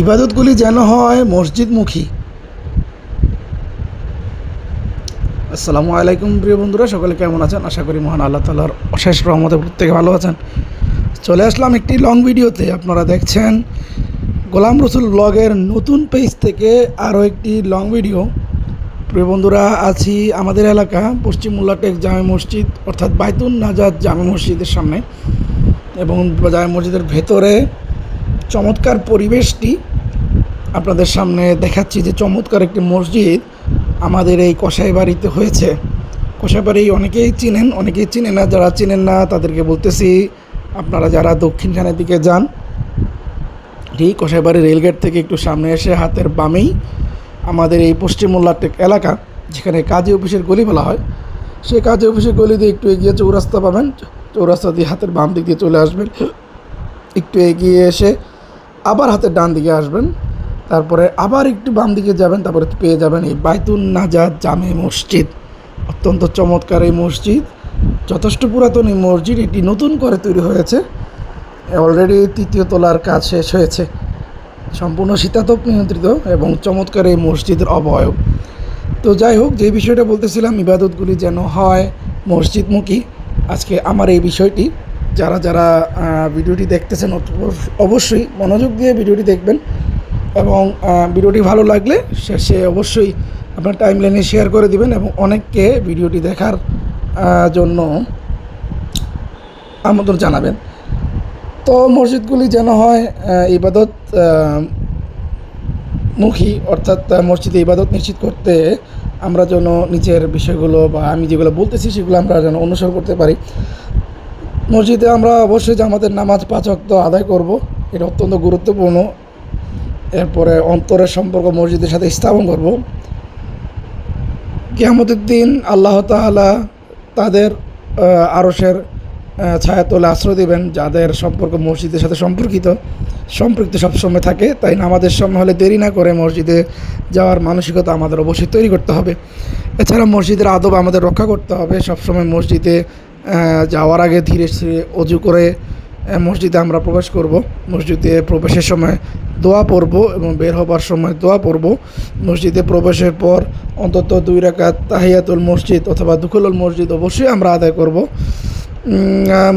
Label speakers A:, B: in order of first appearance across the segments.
A: ইবাদতগুলি যেন হয় মসজিদমুখী। আসসালামু আলাইকুম প্রিয় বন্ধুরা, সকলে কেমন আছেন? আশা করি মহান আল্লাহ তাআলার অশেষ রহমতে প্রত্যেকে ভালো আছেন। চলে আসলাম একটি লং ভিডিওতে। আপনারা দেখছেন গোলাম রসুল ব্লগের নতুন পেজ থেকে আরও একটি লং ভিডিও। প্রিয় বন্ধুরা, আছি আমাদের এলাকা পশ্চিম মোল্লাটেক জামে মসজিদ অর্থাৎ বাইতুন নাজাত জামে মসজিদের সামনে, এবং জামে মসজিদের ভেতরে চমৎকার পরিবেশটি আপনাদের সামনে দেখাচ্ছি। যে চমৎকার একটি মসজিদ আমাদের এই কসাইবাড়িতে হয়েছে। কসাইবাড়ি অনেকেই চিনেন, অনেকেই চিনেন না। যারা চিনেন না তাদেরকে বলতেছি, আপনারা যারা দক্ষিণখানের দিকে যান, ঠিক কসাইবাড়ি রেলগেট থেকে একটু সামনে এসে হাতের বামেই আমাদের এই পশ্চিম মোল্লাটেক এলাকা, যেখানে কাজী অফিসের গলি বলা হয়, সেই কাজী অফিসের গলি দিয়ে একটু এগিয়ে চৌরাস্তা পাবেন। চৌরাস্তা দিয়ে হাতের বাম দিক দিয়ে চলে আসবেন, একটু এগিয়ে এসে আবার হাতের ডান দিকে আসবেন, তারপরে আবার একটু বাম দিকে যাবেন, তারপরে পেয়ে যাবেন এই বাইতুন নাজাত জামে মসজিদ। অত্যন্ত চমৎকার এই মসজিদ, যথেষ্ট পুরাতন এই মসজিদ। এটি নতুন করে তৈরি হয়েছে, অলরেডি তৃতীয় তলার কাজ শেষ হয়েছে। সম্পূর্ণ শীতাতপ নিয়ন্ত্রিত এবং চমৎকার এই মসজিদের অবয়ব। তো যাই হোক, যে বিষয়টা বলতেছিলাম, ইবাদতগুলি যেন হয় মসজিদমুখী। আজকে আমার এই বিষয়টি, যারা যারা ভিডিওটি দেখতেছেন অবশ্যই মনোযোগ দিয়ে ভিডিওটি দেখবেন, এবং ভিডিওটি ভালো লাগলে শেষে অবশ্যই আপনার টাইমলাইনে শেয়ার করে দিবেন এবং অনেককে ভিডিওটি দেখার জন্য আমন্ত্রণ জানাবেন। তো মসজিদগুলি যেন হয় ইবাদত মুখী, অর্থাৎ মসজিদে ইবাদত নিশ্চিত করতে আমরা যেন নিচের বিষয়গুলো বা আমি যেগুলো বলতেছি সেগুলো আমরা যেন অনুসরণ করতে পারি। মসজিদে আমরা অবশ্যই জামাতের নামাজ 5 ওয়াক্ত আদায় করব, এটা অত্যন্ত গুরুত্বপূর্ণ। এরপরে অন্তরের সম্পর্ক মসজিদের সাথে স্থাপন করব। কিয়ামতের দিন আল্লাহ তাআলা তাদের আরশের ছায়াতলে আশ্রয় দেবেন যাদের সম্পর্ক মসজিদের সাথে সম্পৃক্ত সবসময় থাকে। তাই নামাজের সময় হলে দেরি না করে মসজিদে যাওয়ার মানসিকতা আমাদের অবশ্যই তৈরি করতে হবে। এছাড়া মসজিদের আদব আমাদের রক্ষা করতে হবে। সবসময় মসজিদে যাওয়ার আগে ধীরে ধীরে অজু করে মসজিদে আমরা প্রবেশ করব। মসজিদে প্রবেশের সময় দোয়া পড়ব এবং বের হবার সময় দোয়া পড়ব। মসজিদে প্রবেশের পর অন্তত 2 রাকাত তাহিয়াতুল মসজিদ অথবা দুখুলুল মসজিদ অবশ্যই আমরা আদায় করব।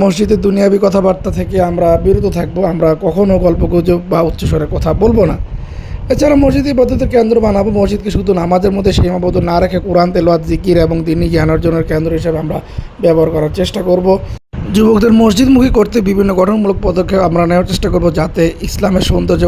A: মসজিদের দুনিয়াবি কথাবার্তা থেকে আমরা বিরত থাকব। আমরা কখনও গল্পগুজব বা উচ্চস্বরে কথা বলবো না। এছাড়া মসজিদ ইবাদতের কেন্দ্র বানাবো। মসজিদকে শুধু নামাজের মধ্যে সীমাবদ্ধ না রেখে কোরআন তেলাওয়াত, জিকির এবং দ্বীনি জ্ঞান অর্জনের কেন্দ্র হিসেবে আমরা ব্যবহার করার চেষ্টা করব। যুবকদের মসজিদমুখী করতে বিভিন্ন গঠনমূলক পদক্ষেপ আমরা নেওয়ার চেষ্টা করব, যাতে ইসলামের সৌন্দর্য